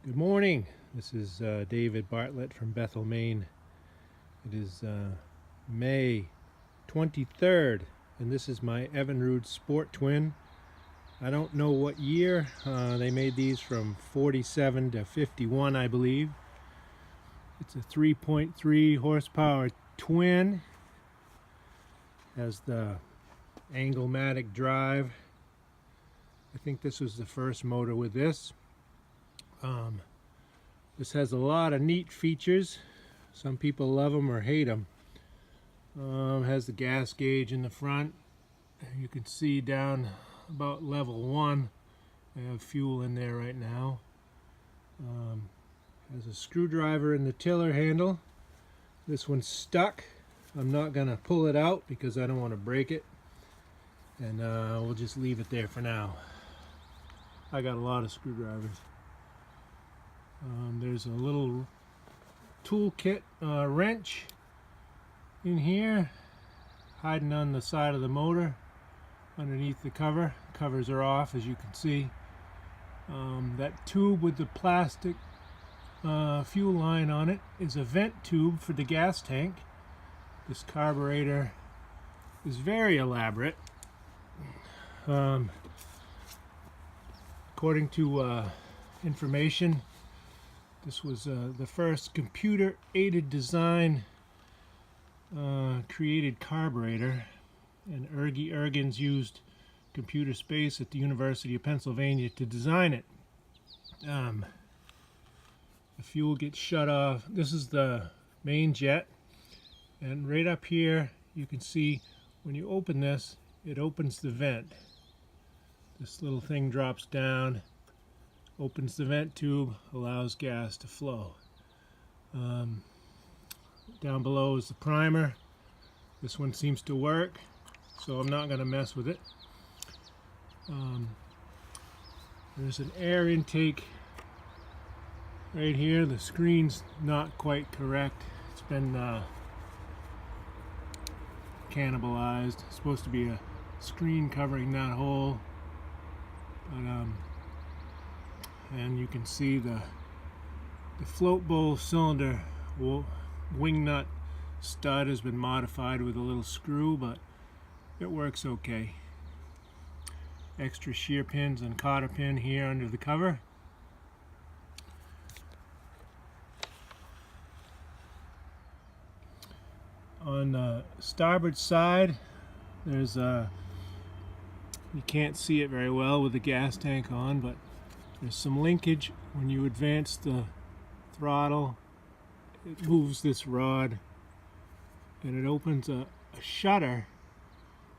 Good morning. This is David Bartlett from Bethel, Maine. It is May 23rd, and this is my Evinrude Sportwin. I don't know what year. They made these from 47 to 51, I believe. It's a 3.3 horsepower twin. Has the angle-matic drive. I think this was the first motor with this. This has a lot of neat features. Some people love them or hate them. Has the gas gauge in the front. You can see down about level 1. I have fuel in there right now. Has a screwdriver in the tiller handle. This one's stuck. I'm not going to pull it out because I don't want to break it. And we'll just leave it there for now. I got a lot of screwdrivers. There's a little toolkit wrench in here, hiding on the side of the motor underneath the cover. Covers are off, as you can see. That tube with the plastic fuel line on it is a vent tube for the gas tank. This carburetor is very elaborate. According to information, this was the first computer-aided design created carburetor, and Ergens used computer space at the University of Pennsylvania to design it. The fuel gets shut off. This is the main jet, and right up here you can see when you open this, it opens the vent. This little thing drops down, opens the vent tube, allows gas to flow. Down below is the primer. This one seems to work, so I'm not going to mess with it. There's an air intake right here. The screen's not quite correct. It's been cannibalized. It's supposed to be a screen covering that hole, but and you can see the float bowl cylinder wing nut stud has been modified with a little screw, but it works okay. Extra shear pins and cotter pin here under the cover. On the starboard side, there's you can't see it very well with the gas tank on, but there's some linkage. When you advance the throttle, it moves this rod and it opens a shutter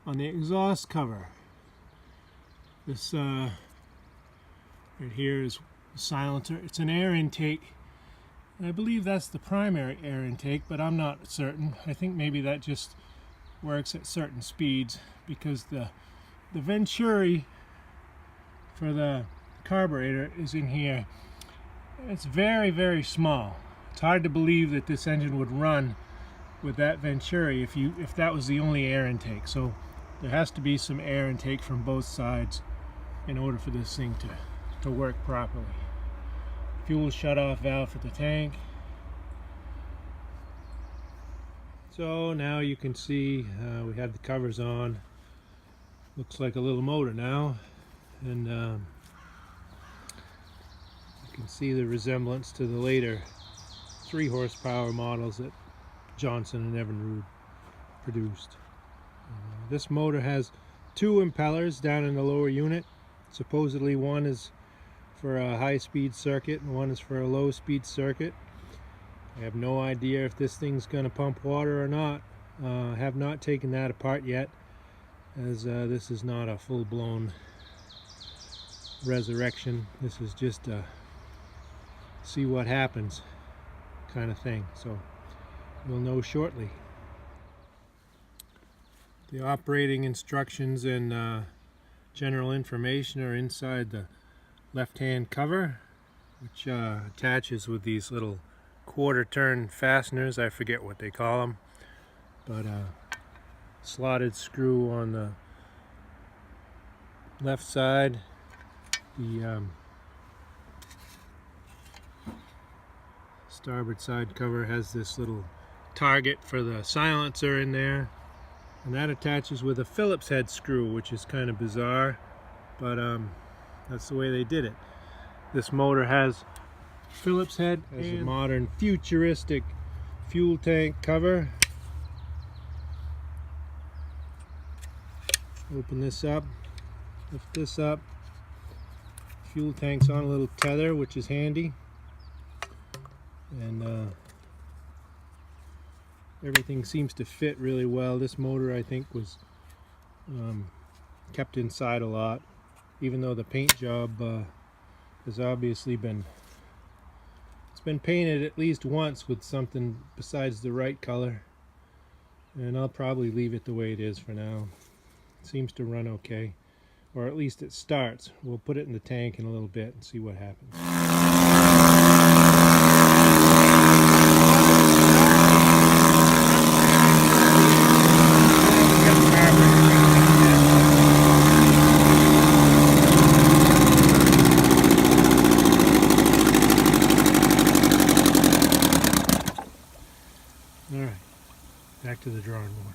on the exhaust cover. This right here is the silencer. It's an air intake, and I believe that's the primary air intake, but I'm not certain. I think maybe that just works at certain speeds, because the venturi for the carburetor is in here. It's very, very small. It's hard to believe that this engine would run with that venturi if that was the only air intake. So there has to be some air intake from both sides in order for this thing to work properly. Fuel shut-off valve for the tank. So now you can see we have the covers on. Looks like a little motor now, and you can see the resemblance to the later 3 horsepower models that Johnson and Evinrude produced. This motor has 2 impellers down in the lower unit. Supposedly one is for a high-speed circuit and one is for a low-speed circuit. I have no idea if this thing's going to pump water or not. I have not taken that apart yet, as this is not a full-blown resurrection. This is just a see what happens kind of thing, so we'll know shortly. The operating instructions and general information are inside the left-hand cover, which attaches with these little quarter-turn fasteners. I forget what they call them, but slotted screw on the left side. The Starboard side cover has this little target for the silencer in there, and that attaches with a Phillips head screw, which is kind of bizarre, but that's the way they did it. This motor has Phillips head as a modern futuristic fuel tank cover. Open this up, lift this up. Fuel tank's on a little tether, which is handy, and everything seems to fit really well. This motor, I think, was kept inside a lot, even though the paint job has obviously been painted at least once with something besides the right color, and I'll probably leave it the way it is for now. It seems to run okay, or at least it starts. We'll put it in the tank in a little bit and see what happens. All right, back to the drawing board.